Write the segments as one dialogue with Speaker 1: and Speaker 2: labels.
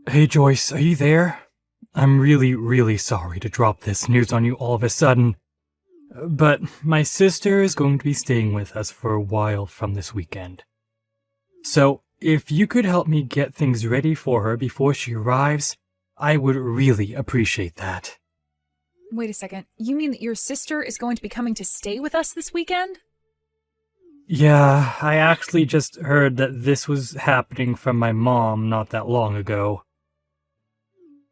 Speaker 1: Hey Joyce, are you there? I'm really sorry to drop this news on you all of a sudden, but my sister is going to be staying with us for a while from this weekend. So, if you could help me get things ready for her before she arrives, I would really appreciate that.
Speaker 2: Wait a second. You mean that your sister is going to be coming to stay with us this weekend?
Speaker 1: Yeah, I actually just heard that this was happening from my mom not that long ago.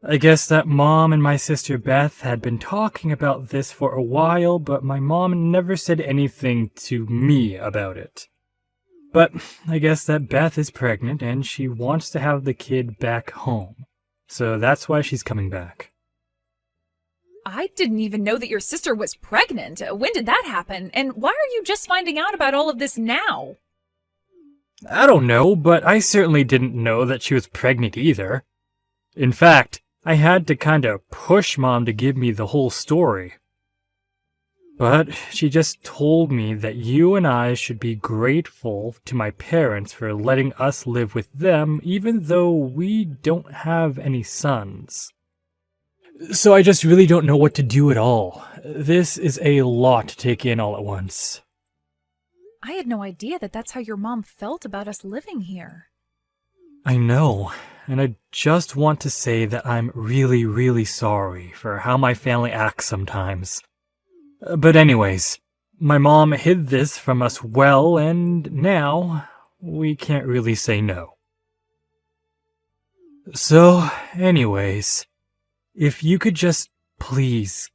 Speaker 1: I guess that Mom and my sister Beth had been talking about this for a while, but my mom never said anything to me about it. But I guess that Beth is pregnant and she wants to have the kid back home. So that's why she's coming back.
Speaker 2: I didn't even know that your sister was pregnant. When did that happen? And why are you just finding out about all of this now?
Speaker 1: I don't know, but I certainly didn't know that she was pregnant either. In fact, I had to kinda push Mom to give me the whole story. But she just told me that you and I should be grateful to my parents for letting us live with them even though we don't have any sons. So I just really don't know what to do at all. This is a lot to take in all at once.
Speaker 2: I had no idea that that's how your mom felt about us living here.
Speaker 1: I know, and I just want to say that I'm really sorry for how my family acts sometimes. But anyways, my mom hid this from us well, and now we can't really say no. So, anyways, if you could just please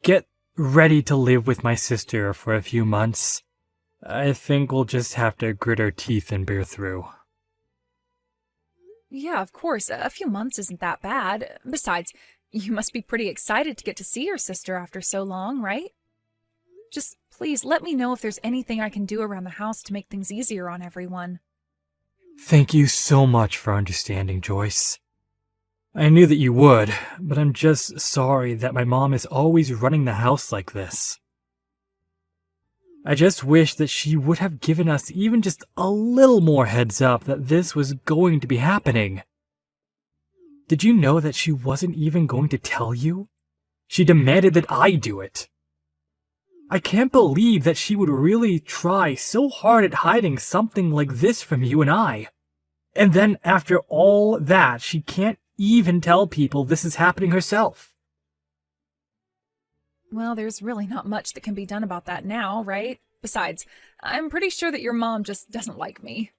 Speaker 1: get ready to live with my sister for a few months, I think we'll just have to grit our teeth and bear through.
Speaker 2: Yeah, of course. A few months isn't that bad. Besides, you must be pretty excited to get to see your sister after so long, right? Just please let me know if there's anything I can do around the house to make things easier on everyone.
Speaker 1: Thank you so much for understanding, Joyce. I knew that you would, but I'm just sorry that my mom is always running the house like this. I just wish that she would have given us even just a little more heads up that this was going to be happening. Did you know that she wasn't even going to tell you? She demanded that I do it. I can't believe that she would really try so hard at hiding something like this from you and I. And then after all that, she can't even tell people this is happening herself.
Speaker 2: Well, there's really not much that can be done about that now, right? Besides, I'm pretty sure that your mom just doesn't like me.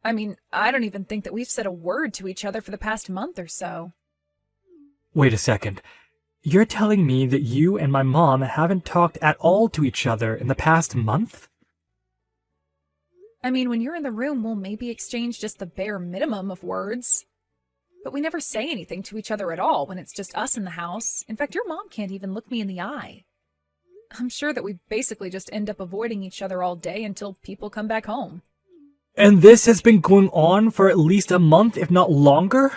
Speaker 2: I mean, I don't even think that we've said a word to each other for the past month or so.
Speaker 1: Wait a second. You're telling me that you and my mom haven't talked at all to each other in the past month?
Speaker 2: I mean, when you're in the room, we'll maybe exchange just the bare minimum of words. But we never say anything to each other at all when it's just us in the house. In fact, your mom can't even look me in the eye. I'm sure that we basically just end up avoiding each other all day until people come back home.
Speaker 1: And this has been going on for at least a month, if not longer?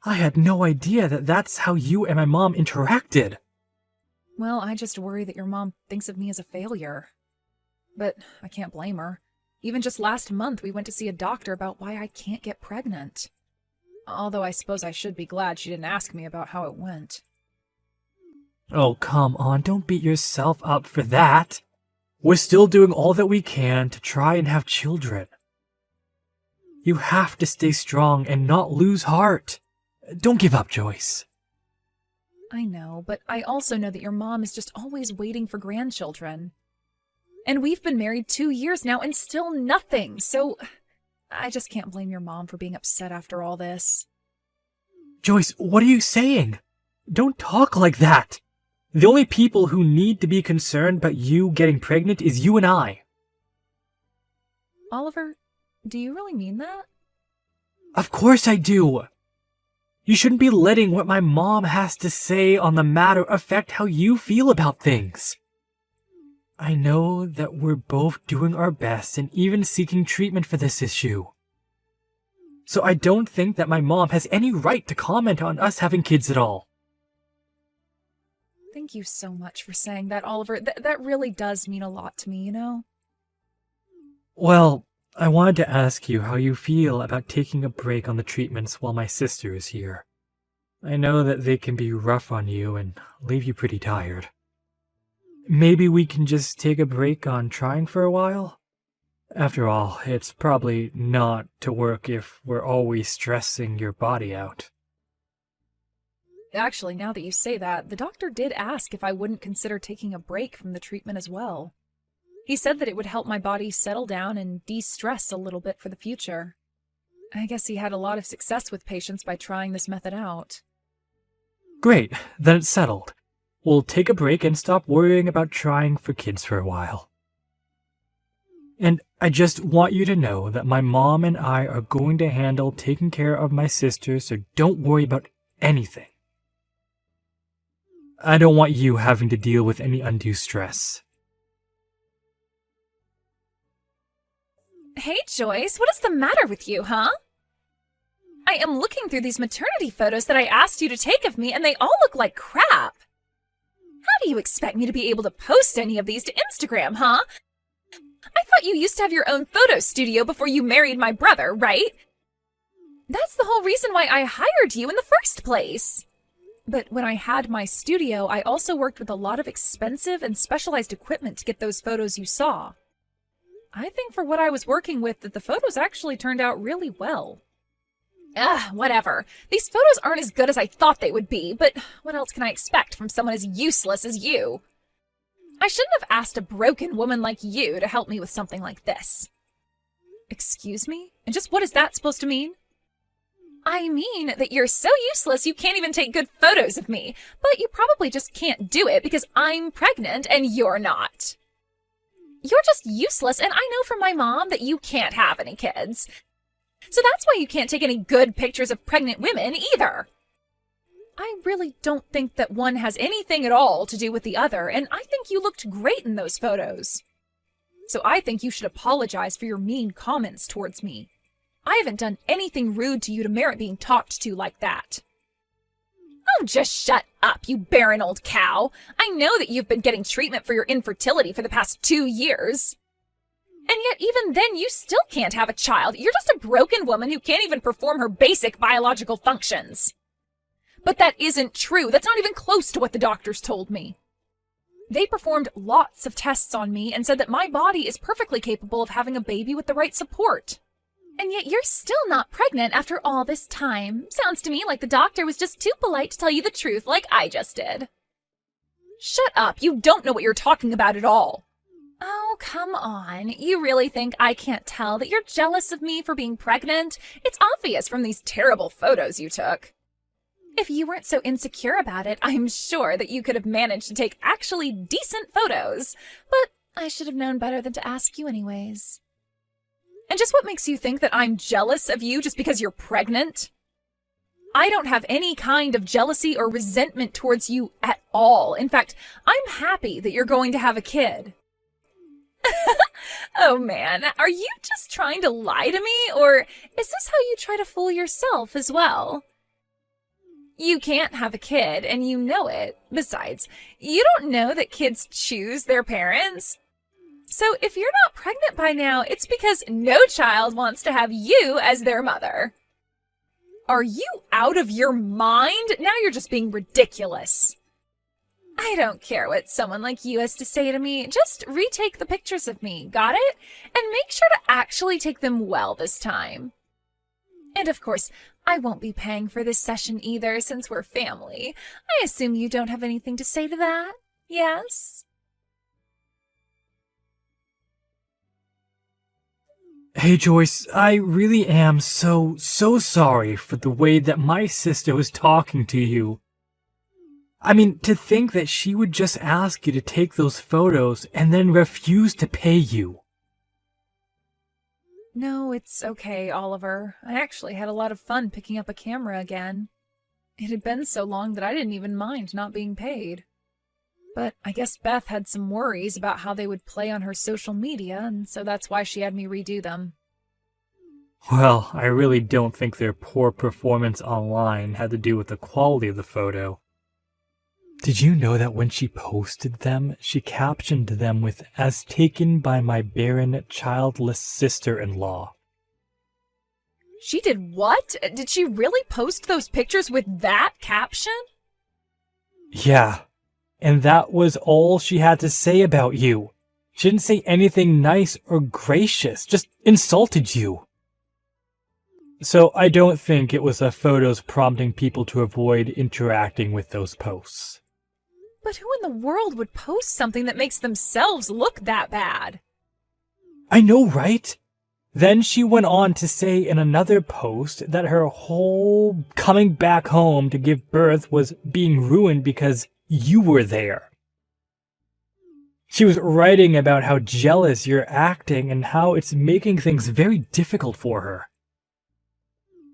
Speaker 1: I had no idea that that's how you and my mom interacted.
Speaker 2: Well, I just worry that your mom thinks of me as a failure. But I can't blame her. Even just last month, we went to see a doctor about why I can't get pregnant. Although I suppose I should be glad she didn't ask me about how it went.
Speaker 1: Oh, come on, don't beat yourself up for that. We're still doing all that we can to try and have children. You have to stay strong and not lose heart. Don't give up, Joyce.
Speaker 2: I know, but I also know that your mom is just always waiting for grandchildren. And we've been married 2 years now and still nothing, so I just can't blame your mom for being upset after all this.
Speaker 1: Joyce, what are you saying? Don't talk like that. The only people who need to be concerned about you getting pregnant is you and I.
Speaker 2: Oliver, do you really mean that?
Speaker 1: Of course I do. You shouldn't be letting what my mom has to say on the matter affect how you feel about things. I know that we're both doing our best and even seeking treatment for this issue. So I don't think that my mom has any right to comment on us having kids at all.
Speaker 2: Thank you so much for saying that, Oliver. That really does mean a lot to me, you know?
Speaker 1: Well, I wanted to ask you how you feel about taking a break on the treatments while my sister is here. I know that they can be rough on you and leave you pretty tired. Maybe we can just take a break on trying for a while? After all, it's probably not to work if we're always stressing your body out.
Speaker 2: Actually, now that you say that, the doctor did ask if I wouldn't consider taking a break from the treatment as well. He said that it would help my body settle down and de-stress a little bit for the future. I guess he had a lot of success with patients by trying this method out.
Speaker 1: Great, then it's settled. We'll take a break and stop worrying about trying for kids for a while. And I just want you to know that my mom and I are going to handle taking care of my sister, so don't worry about anything. I don't want you having to deal with any undue stress.
Speaker 2: Hey, Joyce, what is the matter with you, huh? I am looking through these maternity photos that I asked you to take of me, and they all look like crap. How do you expect me to be able to post any of these to Instagram, huh? I thought you used to have your own photo studio before you married my brother, right? That's the whole reason why I hired you in the first place. But when I had my studio, I also worked with a lot of expensive and specialized equipment to get those photos you saw. I think for what I was working with that the photos actually turned out really well. Whatever. These photos aren't as good as I thought they would be, but what else can I expect from someone as useless as you? I shouldn't have asked a broken woman like you to help me with something like this. Excuse me? And just what is that supposed to mean? I mean that you're so useless you can't even take good photos of me, but you probably just can't do it because I'm pregnant and you're not. You're just useless, and I know from my mom that you can't have any kids. So that's why you can't take any good pictures of pregnant women either. I really don't think that one has anything at all to do with the other, and I think you looked great in those photos. So I think you should apologize for your mean comments towards me. I haven't done anything rude to you to merit being talked to like that. Oh, just shut up, you barren old cow. I know that you've been getting treatment for your infertility for the past 2 years. And yet even then you still can't have a child. You're just a broken woman who can't even perform her basic biological functions. But that isn't true. That's not even close to what the doctors told me. They performed lots of tests on me and said that my body is perfectly capable of having a baby with the right support. And yet you're still not pregnant after all this time. Sounds to me like the doctor was just too polite to tell you the truth like I just did. Shut up. You don't know what you're talking about at all. Oh, come on. You really think I can't tell that you're jealous of me for being pregnant? It's obvious from these terrible photos you took. If you weren't so insecure about it, I'm sure that you could have managed to take actually decent photos. But I should have known better than to ask you anyways. And just what makes you think that I'm jealous of you just because you're pregnant? I don't have any kind of jealousy or resentment towards you at all. In fact, I'm happy that you're going to have a kid. Oh man, are you just trying to lie to me, or is this how you try to fool yourself as well? You can't have a kid, and you know it. Besides, you don't know that kids choose their parents. So if you're not pregnant by now, it's because no child wants to have you as their mother. Are you out of your mind? Now you're just being ridiculous. I don't care what someone like you has to say to me. Just retake the pictures of me, got it? And make sure to actually take them well this time. And of course, I won't be paying for this session either since we're family. I assume you don't have anything to say to that, yes?
Speaker 1: Hey Joyce, I really am so sorry for the way that my sister was talking to you. I mean, to think that she would just ask you to take those photos and then refuse to pay you.
Speaker 2: No, it's okay, Oliver. I actually had a lot of fun picking up a camera again. It had been so long that I didn't even mind not being paid. But I guess Beth had some worries about how they would play on her social media, and so that's why she had me redo them.
Speaker 1: Well, I really don't think their poor performance online had to do with the quality of the photo. Did you know that when she posted them, she captioned them with "as taken by my barren, childless sister-in-law"?
Speaker 2: She did what? Did she really post those pictures with that caption?
Speaker 1: Yeah, and that was all she had to say about you. She didn't say anything nice or gracious, just insulted you. So I don't think it was the photos prompting people to avoid interacting with those posts.
Speaker 2: But who in the world would post something that makes themselves look that bad?
Speaker 1: I know, right? Then she went on to say in another post that her whole coming back home to give birth was being ruined because you were there. She was writing about how jealous you're acting and how it's making things very difficult for her.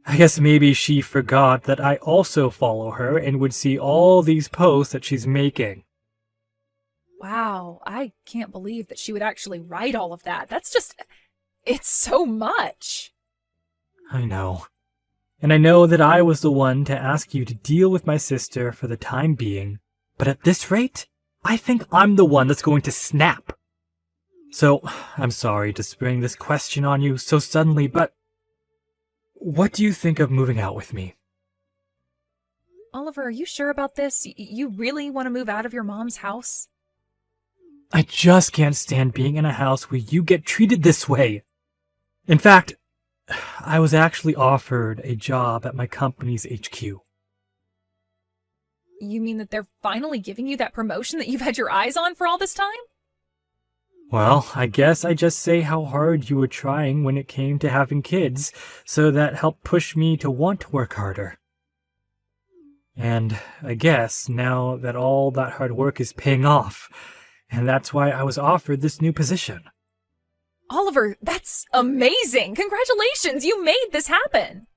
Speaker 1: I guess maybe she forgot that I also follow her and would see all these posts that she's making.
Speaker 2: Wow, I can't believe that she would actually write all of that. It's so much.
Speaker 1: I know. And I know that I was the one to ask you to deal with my sister for the time being, but at this rate, I think I'm the one that's going to snap. So, I'm sorry to spring this question on you so suddenly, but what do you think of moving out with me?
Speaker 2: Oliver, are you sure about this? You really want to move out of your mom's house?
Speaker 1: I just can't stand being in a house where you get treated this way. In fact, I was actually offered a job at my company's HQ.
Speaker 2: You mean that they're finally giving you that promotion that you've had your eyes on for all this time?
Speaker 1: Well, I guess I just say how hard you were trying when it came to having kids, so that helped push me to want to work harder. And I guess now that all that hard work is paying off, and that's why I was offered this new position.
Speaker 2: Oliver, that's amazing! Congratulations, you made this happen!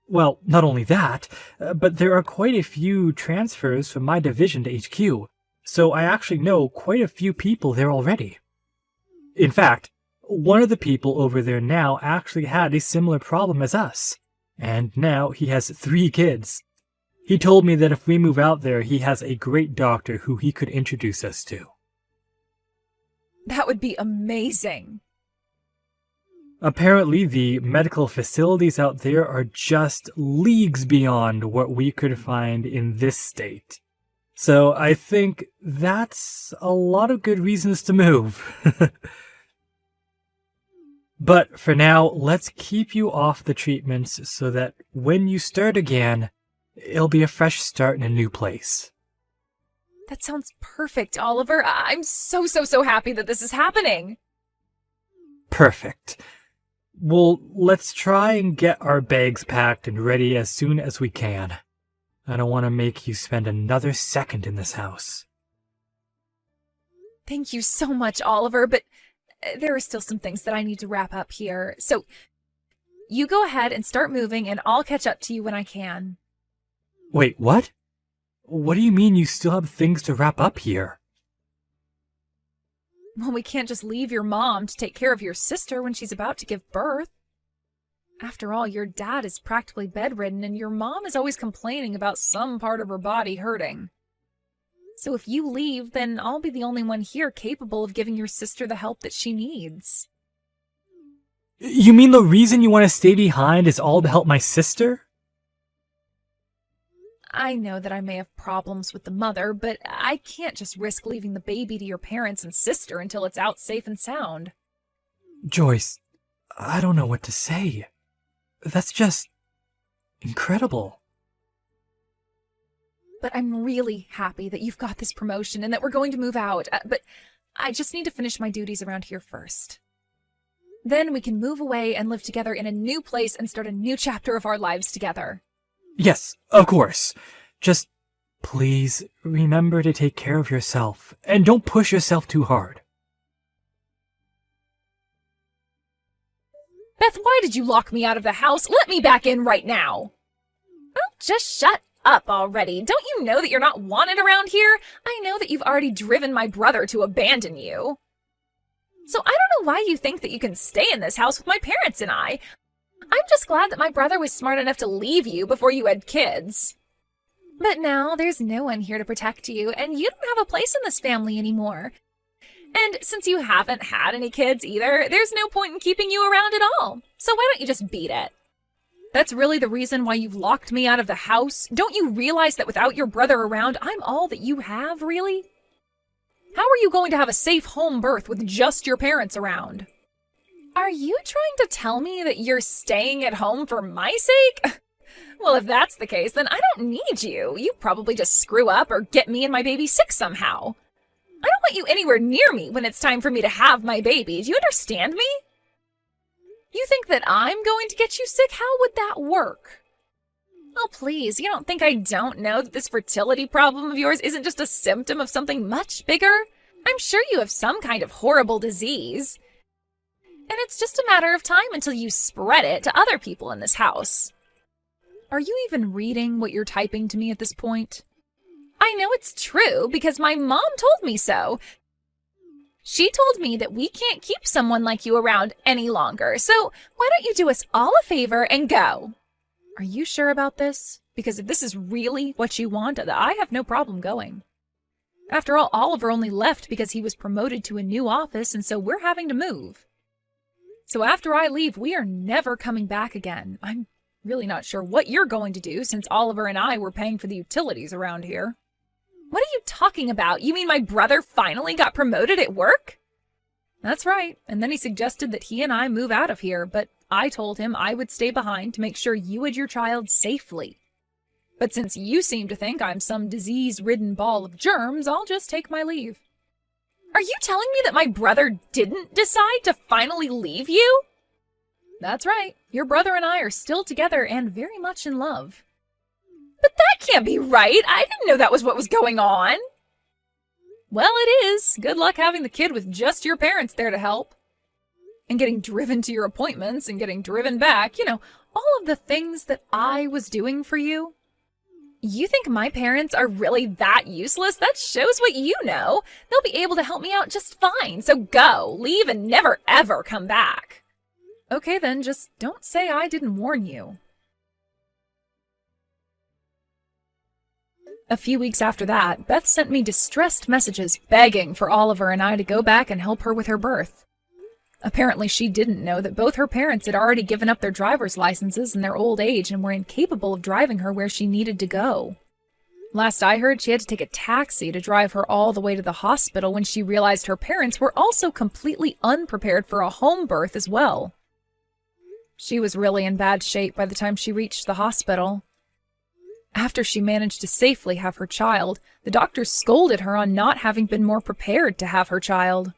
Speaker 1: Well, not only that, but there are quite a few transfers from my division to HQ, so I actually know quite a few people there already. In fact, one of the people over there now actually had a similar problem as us, and now he has 3 kids. He told me that if we move out there, he has a great doctor who he could introduce us to.
Speaker 2: That would be amazing.
Speaker 1: Apparently, the medical facilities out there are just leagues beyond what we could find in this state. So I think that's a lot of good reasons to move. But for now, let's keep you off the treatments so that when you start again, it'll be a fresh start in a new place.
Speaker 2: That sounds perfect, Oliver. I'm so happy that this is happening.
Speaker 1: Perfect. Well, let's try and get our bags packed and ready as soon as we can. I don't want to make you spend another second in this house.
Speaker 2: Thank you so much, Oliver, but there are still some things that I need to wrap up here. So, you go ahead and start moving, and I'll catch up to you when I can.
Speaker 1: Wait, what? What do you mean you still have things to wrap up here?
Speaker 2: Well, we can't just leave your mom to take care of your sister when she's about to give birth. After all, your dad is practically bedridden, and your mom is always complaining about some part of her body hurting. So if you leave, then I'll be the only one here capable of giving your sister the help that she needs.
Speaker 1: You mean the reason you want to stay behind is all to help my sister?
Speaker 2: I know that I may have problems with the mother, but I can't just risk leaving the baby to your parents and sister until it's out safe and sound.
Speaker 1: Joyce, I don't know what to say. That's just incredible.
Speaker 2: But I'm really happy that you've got this promotion and that we're going to move out. But I just need to finish my duties around here first. Then we can move away and live together in a new place and start a new chapter of our lives together.
Speaker 1: Yes, of course. Just please remember to take care of yourself and don't push yourself too hard.
Speaker 2: Beth, why did you lock me out of the house? Let me back in right now. Oh, just shut up already. Don't you know that you're not wanted around here? I know that you've already driven my brother to abandon you. So I don't know why you think that you can stay in this house with my parents and I. I'm just glad that my brother was smart enough to leave you before you had kids. But now there's no one here to protect you, and you don't have a place in this family anymore. And since you haven't had any kids either, there's no point in keeping you around at all. So why don't you just beat it? That's really the reason why you've locked me out of the house? Don't you realize that without your brother around, I'm all that you have, really? How are you going to have a safe home birth with just your parents around? Are you trying to tell me that you're staying at home for my sake? Well, if that's the case, then I don't need you. You probably just screw up or get me and my baby sick somehow. I don't want you anywhere near me when it's time for me to have my baby. Do you understand me? You think that I'm going to get you sick? How would that work? Oh, please, you don't think I don't know that this fertility problem of yours isn't just a symptom of something much bigger? I'm sure you have some kind of horrible disease. And it's just a matter of time until you spread it to other people in this house. Are you even reading what you're typing to me at this point? I know it's true because my mom told me so. She told me that we can't keep someone like you around any longer. So why don't you do us all a favor and go? Are you sure about this? Because if this is really what you want, I have no problem going. After all, Oliver only left because he was promoted to a new office, and so we're having to move. So after I leave, we are never coming back again. I'm really not sure what you're going to do since Oliver and I were paying for the utilities around here. What are you talking about? You mean my brother finally got promoted at work? That's right. And then he suggested that he and I move out of here, but I told him I would stay behind to make sure you had your child safely. But since you seem to think I'm some disease-ridden ball of germs, I'll just take my leave. Are you telling me that my brother didn't decide to finally leave you? That's right. Your brother and I are still together and very much in love. But that can't be right. I didn't know that was what was going on. Well, it is. Good luck having the kid with just your parents there to help. And getting driven to your appointments and getting driven back. You know, all of the things that I was doing for you. You think my parents are really that useless? That shows what you know. They'll be able to help me out just fine. So go, leave, and never ever come back. Okay then, just don't say I didn't warn you. A few weeks after that, Beth sent me distressed messages begging for Oliver and I to go back and help her with her birth. Apparently she didn't know that both her parents had already given up their driver's licenses in their old age and were incapable of driving her where she needed to go. Last I heard, she had to take a taxi to drive her all the way to the hospital when she realized her parents were also completely unprepared for a home birth as well. She was really in bad shape by the time she reached the hospital. After she managed to safely have her child, the doctors scolded her on not having been more prepared to have her child.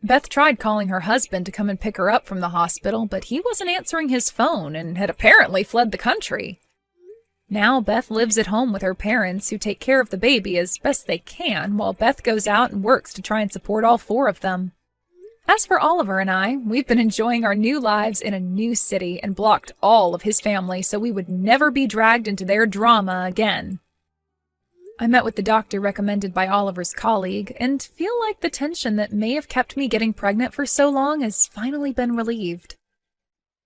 Speaker 2: Beth tried calling her husband to come and pick her up from the hospital, but he wasn't answering his phone and had apparently fled the country. Now Beth lives at home with her parents, who take care of the baby as best they can, while Beth goes out and works to try and support all four of them. As for Oliver and I, we've been enjoying our new lives in a new city and blocked all of his family so we would never be dragged into their drama again. I met with the doctor recommended by Oliver's colleague and feel like the tension that may have kept me getting pregnant for so long has finally been relieved.